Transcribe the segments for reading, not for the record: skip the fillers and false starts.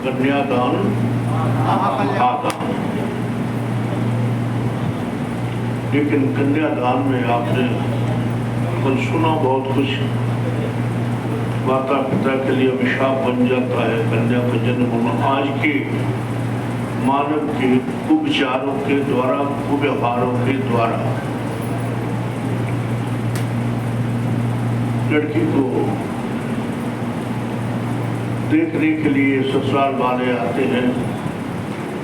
कन्यादान महादान। लेकिन कन्यादान में आपने कुछ सुना, बहुत कुछ माता पिता के लिए अभिशाप बन जाता है कन्या का जन्म होना। आज के मानव के कुविचारों के द्वारा, कुव्यवहारों के द्वारा लड़की को देखने के लिए ससुराल वाले आते हैं।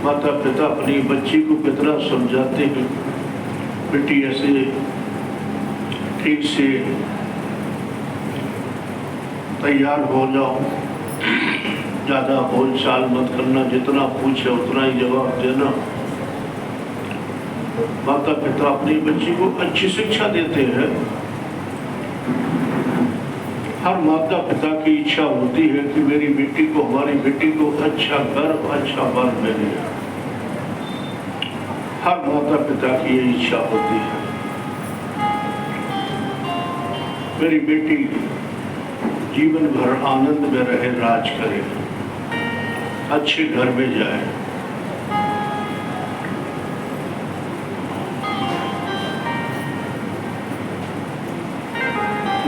माता पिता अपनी बच्ची को कितना समझाते हैं, बेटी ऐसे ठीक से तैयार हो जाओ, ज़्यादा बोल चाल मत करना, जितना पूछे उतना ही जवाब देना। माता पिता अपनी बच्ची को अच्छी शिक्षा देते हैं। हर माता पिता की इच्छा होती है कि मेरी बेटी को, हमारी बेटी को अच्छा घर, अच्छा वर मिले। हर माता पिता की ये इच्छा होती है, मेरी बेटी जीवन भर आनंद में रहे, राज करे, अच्छे घर में जाए।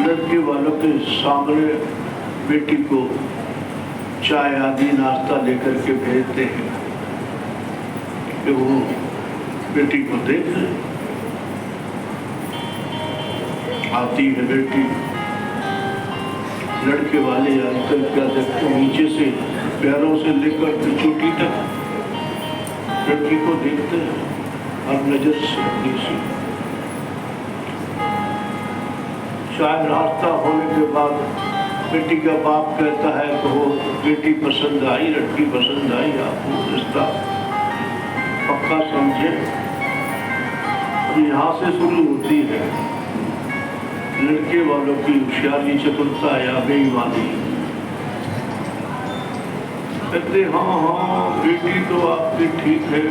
लड़के वालों के सामने बेटी को चाय आदि नाश्ता लेकर के भेजते हैं कि वो बेटी को देख ले। आती है बेटी, लड़के वाले आजकल क्या देखते, नीचे से पैरों से लेकर चोटी तक लड़की को देखते हैं और नजर से नीचे। चाय नाश्ता होने के बाद बेटी का बाप कहता है कि वो बेटी पसंद आई, लड़की पसंद आई, आपको रिश्ता पक्का समझे। यहाँ से शुरू होती है लड़के वालों की होशियारी, चतुरता या बेईमानी। कहते हाँ, बेटी तो आपकी ठीक है,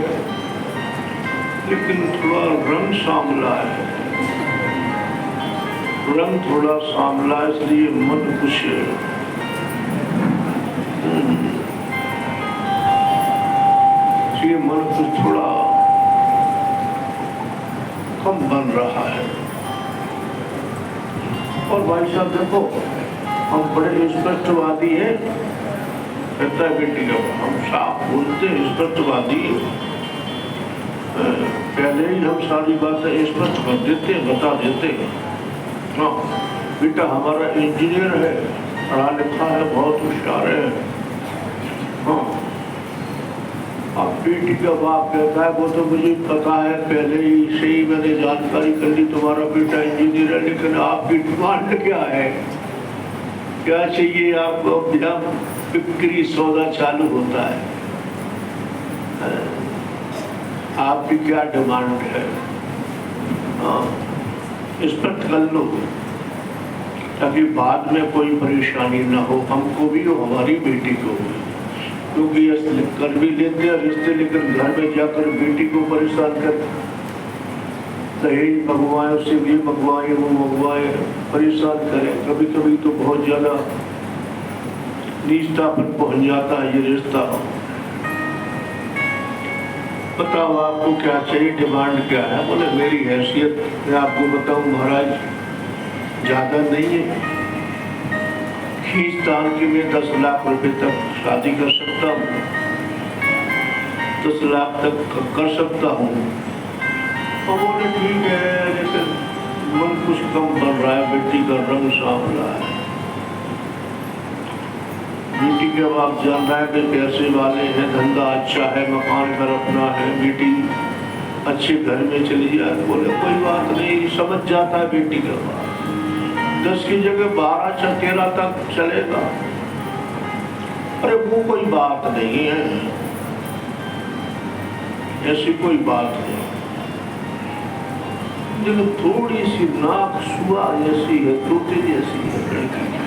लेकिन थोड़ा रंग सांवला है, रंग थोड़ा सांवला, इसलिए मन कुछ मन कुछ थोड़ा कम बन रहा है। और भाई साहब देखो, हम बड़े स्पष्टवादी हैं, कहता है बेटी का, हम साफ बोलते हैं, स्पष्टवादी। पहले ही हम सारी बातें स्पष्ट कर देते हैं, बता देते हैं। हाँ, बेटा हमारा इंजीनियर है, पढ़ा लिखा है, बहुत होशियार है। हाँ, अब बेटी का बाप कहता है वो तो मुझे पता है, पहले ही से ही मैंने जानकारी कर ली, तुम्हारा बेटा इंजीनियर है, लेकिन आपकी डिमांड क्या है, क्या चाहिए आपको? जब बिक्री सौदा चालू होता है, आपकी क्या डिमांड है? हाँ, स्पष्ट कर लो ताकि बाद में कोई परेशानी ना हो, हमको भी हो, हमारी बेटी को भी। क्योंकि ये कर भी लेते हैं रिश्ते, लेकिन घर में जाकर बेटी को परेशान कर, दहेज मंगवाए, उससे ये मंगवाए, वो मंगवाए, परेशान करें। कभी कभी तो बहुत ज्यादा नीचता पर पहुंच जाता है ये रिश्ता। बताओ आपको क्या चाहिए, डिमांड क्या है? बोले मेरी हैसियत मैं आपको बताऊं महाराज, ज्यादा नहीं है, खींचतान की मैं 10 लाख रुपए तक शादी कर सकता हूँ, 10 लाख तक कर सकता हूँ। और बोले ठीक है, लेकिन मन कुछ कम बन रहा है, बेटी का रंग सांवला है। बेटी के बाप जान रहा है कि पैसे वाले हैं, धंधा अच्छा है, मकान घर अपना है, बेटी अच्छे घर में चली जाए। बोले कोई बात नहीं, समझ जाता है बेटी का बाप, 10 की जगह 12 13 तक चलेगा। अरे वो कोई बात नहीं है, ऐसी कोई बात नहीं। लेकिन थोड़ी सी नाक सुआ जैसी है, तोते जैसी है लड़की की,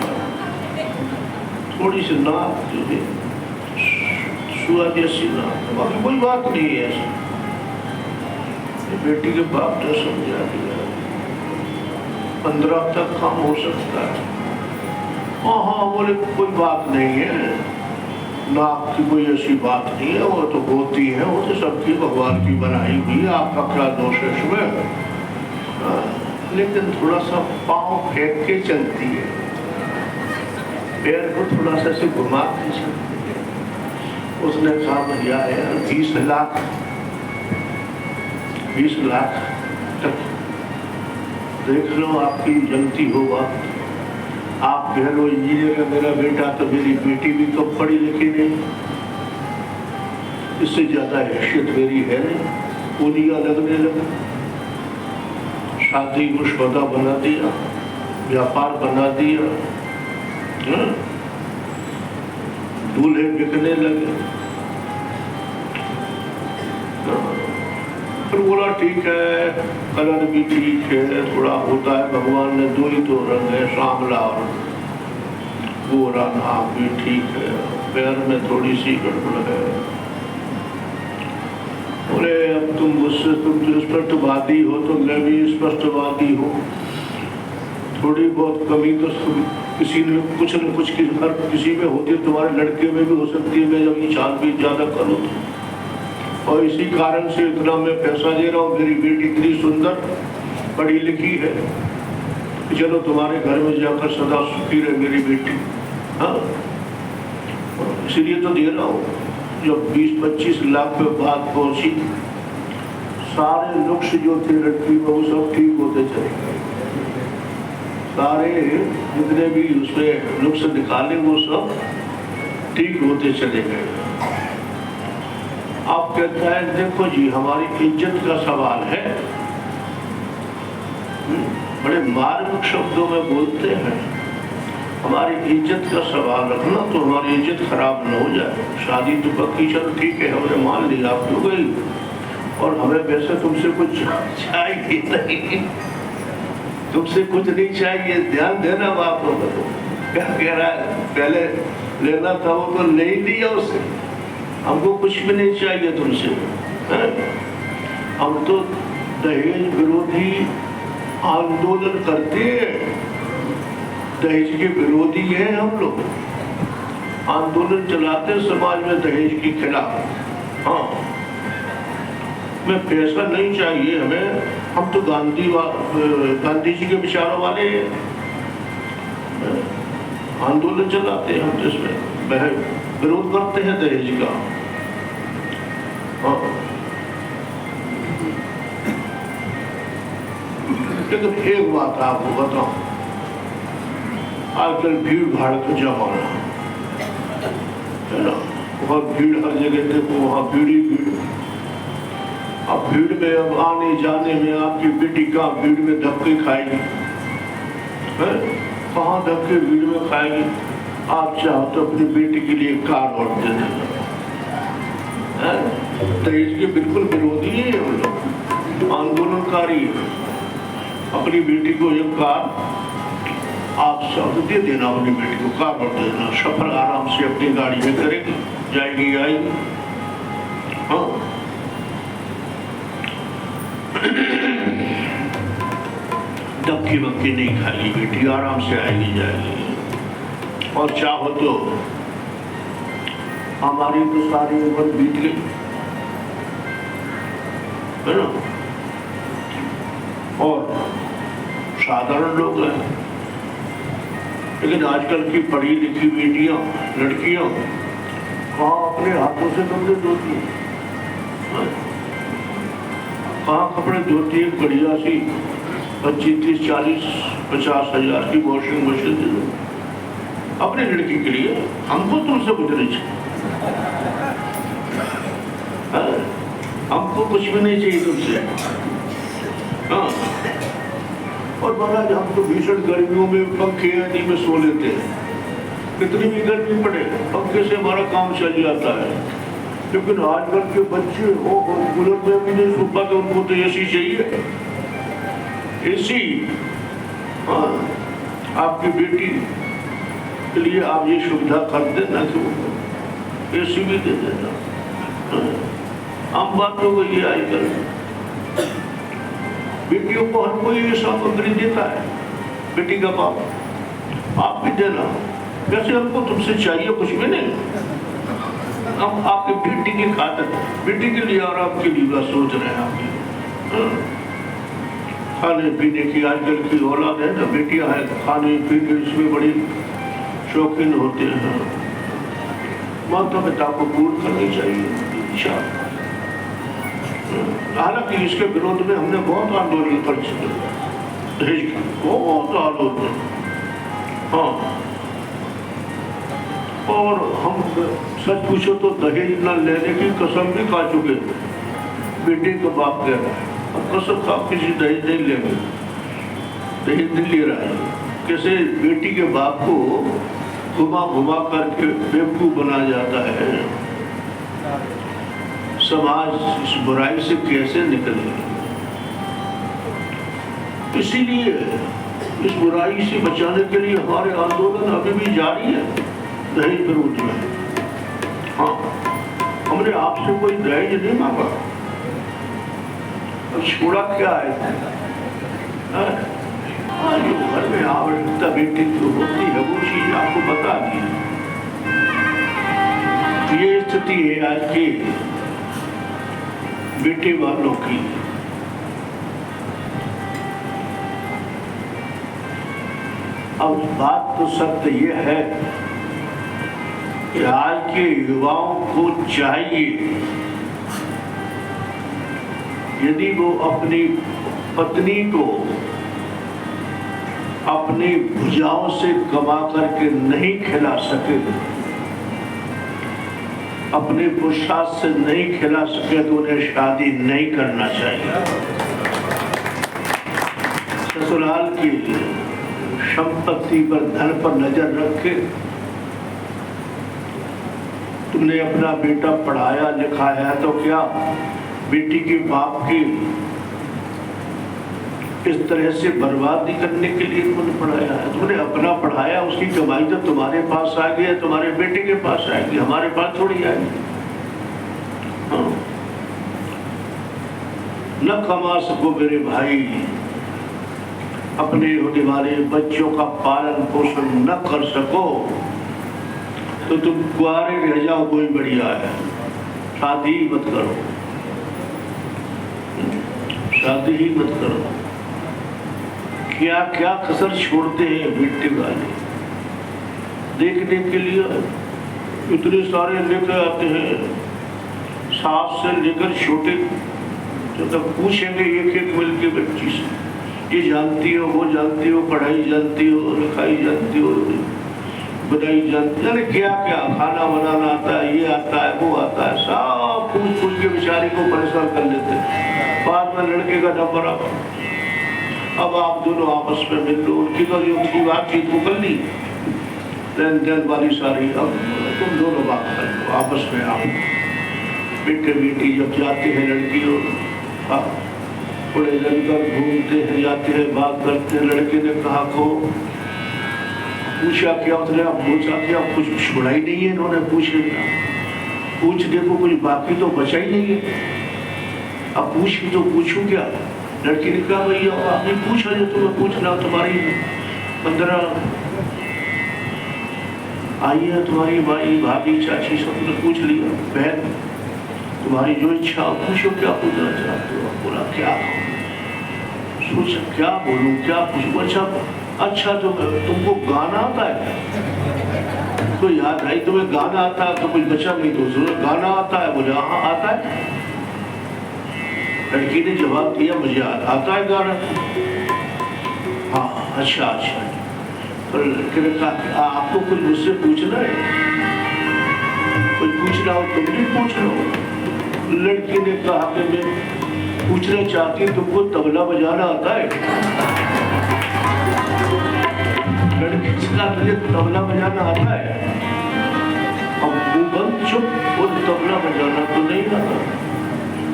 थोड़ी सी नाक जो है सुआ जैसी नाक, बाकी कोई बात नहीं है ऐसी। बेटी के बाप ने समझा दिया, 15 तक कम हो सकता है। हाँ हाँ, बोले कोई बात नहीं है, नाक की कोई ऐसी बात नहीं है, वो तो होती है, वो तो सबकी भगवान की बनाई हुई है, आपका क्या दोष है इसमें? लेकिन थोड़ा सा पाँव फेंक के चलती है, पैर को थोड़ा सा से घुमा के चलती है। उसने कहा भैया यार 20 लाख तक देख लो, आपकी जलती होगा। आप कह लो इंजीनियर है मेरा बेटा, तो मेरी बेटी भी कम पढ़ी लिखी नहीं, इससे ज्यादा हैसियत मेरी है नहीं। पूलिया लगने लगा, शादी को सौदा बना दिया, व्यापार बना दिया, दूल्हे बिकने लगे। फिर बोला ठीक है, कलर भी ठीक है, थोड़ा होता है, भगवान ने 2 ही तो रंग है, सांवला और गोरा, नाक भी ठीक है, पैर में थोड़ी सी गड़बड़ है। बोले अब तुम मुझसे, तुम तो स्पष्टवादी हो, तो मैं भी स्पष्टवादी हूँ। थोड़ी बहुत कमी तो किसी ने कुछ न कुछ हर किसी में होती है, तुम्हारे लड़के में भी हो सकती है। मैं जब ये छानबीन ज्यादा करूँ तो, और इसी कारण से इतना मैं पैसा दे रहा हूँ। मेरी बेटी इतनी सुंदर पढ़ी लिखी है, चलो तुम्हारे घर में जाकर सदा सुखी रहे मेरी बेटी। हाँ, इसीलिए तो दे रहा हूँ। जब 20-25 लाख पे बात पहुंची, सारे नुक्स जो थे लड़की में वो सब ठीक होते चले गए। सारे जितने भी उसमें नुक्स निकाले वो सब ठीक होते चले गए। आप कहता है देखो जी, हमारी इज्जत का सवाल है। बड़े मार्मिक शब्दों में बोलते हैं, हमारी इज्जत का सवाल रखना तो हमारी इज्जत खराब न हो जाए। शादी तो पक्की, चलो ठीक है, हमने मान लिया, आप हो गई, और हमें वैसे तुमसे कुछ चाहिए नहीं, तुमसे कुछ नहीं चाहिए। ध्यान देना बाप को, क्या कह रहा है, पहले लेना था वो तो ले ही लिया उससे, हमको कुछ भी नहीं चाहिए तुमसे। हम तो दहेज विरोधी आंदोलन करते हैं, दहेज के विरोधी हैं हम लोग, आंदोलन चलाते समाज में दहेज के खिलाफ। हाँ, मैं पैसा नहीं चाहिए हमें, हम तो गांधी जी के विचारों वाले आंदोलन चलाते हैं, हम तो इसमें विरोध करते हैं दहेज का। हाँ, लेकिन एक बात आपको बताऊं, आजकल भीड़ भाड़ का जमाना है ना, बहुत भीड़, हर जगह देखो वहाँ भीड़ ही भीड़। अब भीड़ में, अब आने जाने में आपकी बेटी का भीड़ में धक्के खाएगी, कहाँ धक्के भीड़ में खाएगी। आप चाहो तो अपनी बेटी के लिए कार और दे देना। दहेज के बिल्कुल विरोधी है हम लोग, आंदोलनकारी। अपनी बेटी को एक कार आप सब दे देना, अपनी बेटी को कार और दे देना, सफर आराम से अपनी गाड़ी में करेगी, जाएगी आएगी। हाँ, धक्की वक्की नहीं खाएगी बेटी, आराम से आएगी जाएगी। और चाहो तो हमारी तो सारी उम्र बीत गई है ना, और साधारण लोग हैं, लेकिन आजकल की पढ़ी लिखी बेटियां, लड़कियां कहाँ अपने हाथों से कपड़े धोती हैं, कहाँ कपड़े धोती है। बढ़िया सी 25, 30, 40, 50 हजार की वॉशिंग मशीन दे दो अपनी लड़की के लिए। हमको तुमसे कुछ नहीं चाहिए, हमको कुछ भी नहीं चाहिए तुमसे। हाँ, और महाराज हम तो भीषण गर्मियों में पंखे आदि में सो लेते हैं, कितनी भी गर्मी पड़े पंखे से हमारा काम चल जाता है। लेकिन आजकल के बच्चे वो कूलर में भी नहीं सो पाते, उनको तो एसी चाहिए, एसी। हाँ, आपकी बेटी के लिए आप ये सुविधा कर देना कि एसी भी दे देना। आम बात हो गई है आजकल, बेटियों को हर कोई ये सामग्री देता है, बेटी का बाप, आप भी देना। वैसे हमको तुमसे चाहिए कुछ भी नहीं, हम आपकी बेटी की खातिर, बेटी के लिए और आपके लिए सोच रहे हैं आपके खाने पीने की। आजकल की औलाद है ना, बेटियां हैं, खाने पीने इसमें बड़ी शौकीन होते हैं। माता पिता को पूर्ण करनी चाहिए इच्छा। हालांकि इसके विरोध में हमने बहुत आंदोलन कर चुके, दहेज का बहुत आंदोलन। हाँ, और हम सच पूछो तो दहेज न लेने की कसम भी खा चुके। बेटे का बाप कह रहा है अब कसम खा किसी दहेज नहीं लेंगे, दहेज नहीं ले रहा है। कैसे बेटी के बाप को घुमा घुमा करके बेवकूफ बनाया जाता है। समाज इस बुराई से कैसे निकले? इसीलिए इस बुराई से बचाने के लिए हमारे आंदोलन अभी भी जारी है दहेज विरोध में। हाँ, हमने आपसे कोई दहेज नहीं मांगा, अब छोड़ा क्या है? जो घर में आवश्यकता बेटी जो होती है वो चीज आपको बता दी। ये स्थिति है आज की बेटे वालों की। अब बात तो सत्य ये है कि आज के युवाओं को चाहिए यदि वो अपनी पत्नी को अपनी भुजाओं से कमा करके नहीं खिला सके, अपने पुरुषार्थ से नहीं खिला सके तो उन्हें शादी नहीं करना चाहिए। ससुराल की संपत्ति पर, धन पर नजर रखे। तुमने अपना बेटा पढ़ाया लिखाया तो क्या बेटी के बाप की इस तरह से बर्बादी करने के लिए तुमने पढ़ाया है? तुमने अपना पढ़ाया, उसकी कमाई तो तुम्हारे पास आ गई है, तुम्हारे बेटे के पास आएगी, हमारे पास थोड़ी आएगी। हाँ। न कमा सको मेरे भाई, अपने होने वाले बच्चों का पालन पोषण न कर सको तो तुम कुआरे रह जाओ, कोई बढ़िया है। शादी ही मत करो, शादी ही मत करो। क्या क्या कसर छोड़ते हैं बेटे वाले देखने के लिए। इतने सारे लेकर आते हैं, साफ से लेकर छोटे तक पूछेंगे एक एक मिल के बच्ची से, ये जानती हो, वो जानती हो, पढ़ाई जानती हो, लिखाई जानती हो, बनाई जानती है, क्या क्या खाना बनाना आता है, ये आता है, वो आता है, सब पूछ पूछ के बेचारी को परेशान कर लेते हैं। बाद में लड़के का नंबर अब आप दोनों आपस में मिल लो, उनकी तो जो थी बातचीत वो कर ली, लेन देन वाली सारी, अब तुम दोनों बात कर लो आपस में। आप बेटे बेटी जब जाते हैं लड़कियों थोड़े जंगल घूमते हैं, जाते हैं, बात करते हैं। लड़के ने कहा को पूछा क्या, उसने आप पूछा क्या, कुछ छोड़ा ही नहीं है इन्होंने पूछने का। पूछने को कुछ बाकी तो बचा ही नहीं है, अब पूछ तो पूछूं क्या। लड़की ने कहा भैया आपने पूछा जो तुम्हें पूछना, तुम्हारी 15 आई है, तुम्हारी माई भाभी चाची सबने पूछ लिया, बहन तुम्हारी जो इच्छा पूछो, क्या पूछना चाहते हो। बोला क्या सोचा, क्या बोलूं, क्या पूछूं। अच्छा तो तुमको गाना आता है? तो याद आई तुम्हें गाना आता है, तो कुछ बचा नहीं तो गाना आता है। बोले हाँ आता है। लड़की ने जवाब दिया मुझे आता है गाना। हाँ अच्छा अच्छा। पर लड़के ने कहा आपको कुछ मुझसे पूछना है? कुछ पूछना हो तुम भी पूछ लो। लड़की ने कहा कि मैं पूछना चाहती हूँ तुमको तबला बजाना आता है? लड़की से कहा तुझे तबला बजाना आता है? अब वो बंद चुप, वो तबला बजाना तो नहीं आता।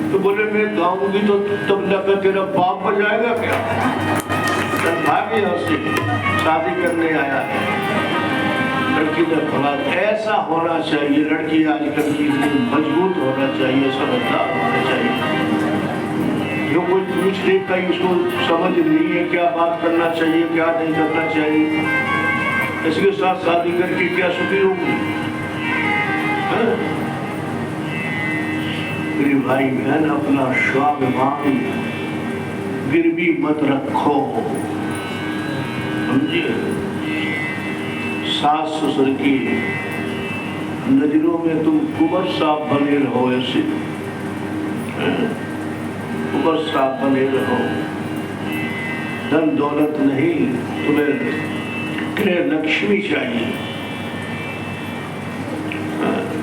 तो बोले मैं गाऊंगी तो तबला का तेरा बाप बजाएगा क्या? भागे यहाँ से, शादी करने आया है। लड़की ने कहा ऐसा होना चाहिए, लड़की आजकल की मजबूत होना चाहिए, समझदार होना चाहिए। जो कोई पूछ लेता है उसको समझ नहीं है क्या बात करना चाहिए, क्या नहीं करना चाहिए। इसके साथ शादी करके क्या सुखी होगी? भाई बहन अपना स्वाभिमान गिरवी मत रखो, समझिए। सास ससुर की नजरों में तुम कुंवर साहब बने रहो, ऐसे कुंवर साहब बने रहो। धन दौलत नहीं, तुम्हें गृह लक्ष्मी चाहिए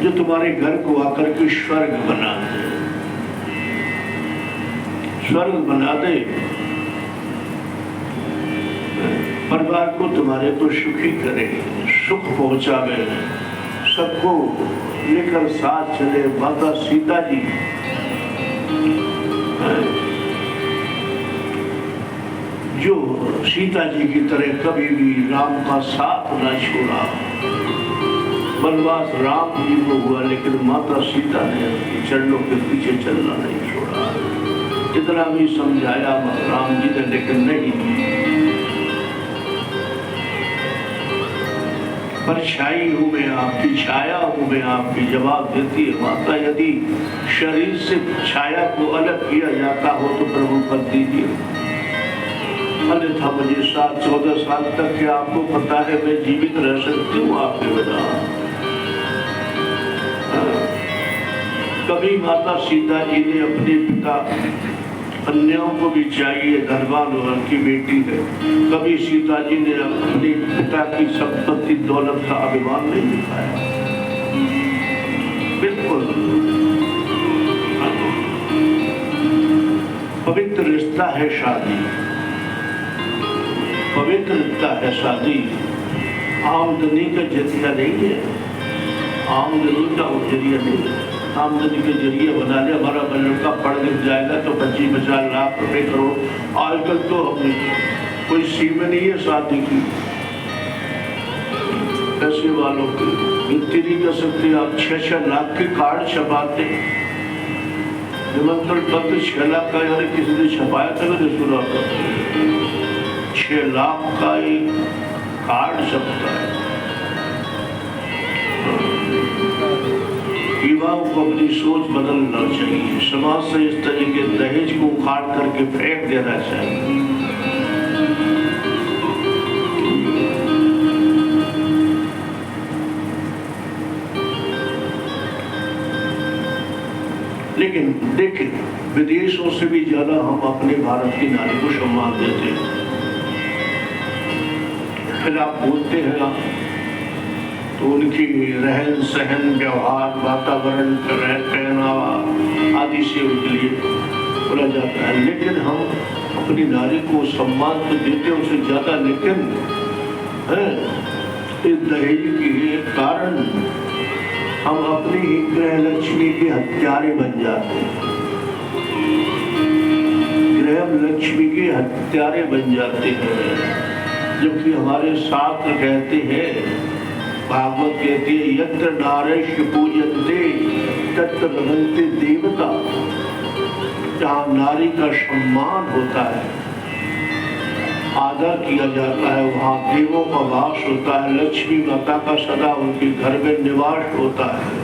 जो तुम्हारे घर को आकर के स्वर्ग बना दे, स्वर्ग बना दे, परिवार को तुम्हारे को सुखी करे, सुख पहुंचावे, सबको लेकर साथ चले। माता सीता जी जो सीता जी की तरह कभी भी राम का साथ न छोड़ा। वनवास राम जी को हुआ, लेकिन माता सीता ने चरणों के पीछे चलना नहीं छोड़ा। इतना भी समझाया राम जी ने, लेकिन नहीं। परछाई हूं मैं आपकी, छाया हूं मैं आपकी, जवाब देती है माता। यदि शरीर से छाया को अलग किया जाता हो तो प्रभु कर दीजिए, अन्यथा मुझे 7-14 साल तक के आपको पता है मैं जीवित रह सकती हूँ आपके बिना। कभी माता सीता जी ने अपने पिता, अन्यों को भी चाहिए, धनवान की बेटी है, कभी सीता जी ने अपने पिता की संपत्ति दौलत का अभिमान नहीं दिखाया, बिल्कुल। पवित्र रिश्ता है शादी, पवित्र रिश्ता है शादी। आमदनी का जरिया नहीं है, आमदनी का जरिया नहीं है। आमदनी के जरिए बना ले, हमारा लड़का पढ़ लिख जाएगा तो 25-50 लाख रुपए करोड़। आजकल तो हमने कोई सीमा नहीं है शादी की, पैसे वालों की गिनती नहीं कर सकते आप। 6-6 लाख के कार्ड छपाते, निमंत्रण पत्र 6 लाख का, यानी किसी ने छपाया था, मैंने सुना था 6 लाख का एक कार्ड छपता है। युवाओं को अपनी सोच बदलना चाहिए, समाज से इस तरह के दहेज को उखाड़ करके फेंक देना चाहिए। लेकिन देखिए, विदेशों से भी ज्यादा हम अपने भारत की नारी को सम्मान देते हैं। फिर आप बोलते हैं तो उनकी रहन सहन, व्यवहार, वातावरण, पहनावा आदि से उनके लिए बोला जाता है। लेकिन हम अपनी नारी को सम्मान तो देते हैं उससे ज्यादा, लेकिन इस दहेज के कारण हम अपनी ही गृह लक्ष्मी के हत्यारे बन जाते हैं, गृह लक्ष्मी के हत्यारे बन जाते हैं। जबकि हमारे शास्त्र कहते हैं, भागवत कहती है, यत्र नारयस्य पूजन्ते तत्र भवन्ति देवता। जहाँ नारी का सम्मान होता है, आदर किया जाता है, वहाँ देवों का वास होता है, लक्ष्मी माता का सदा उनके घर में निवास होता है।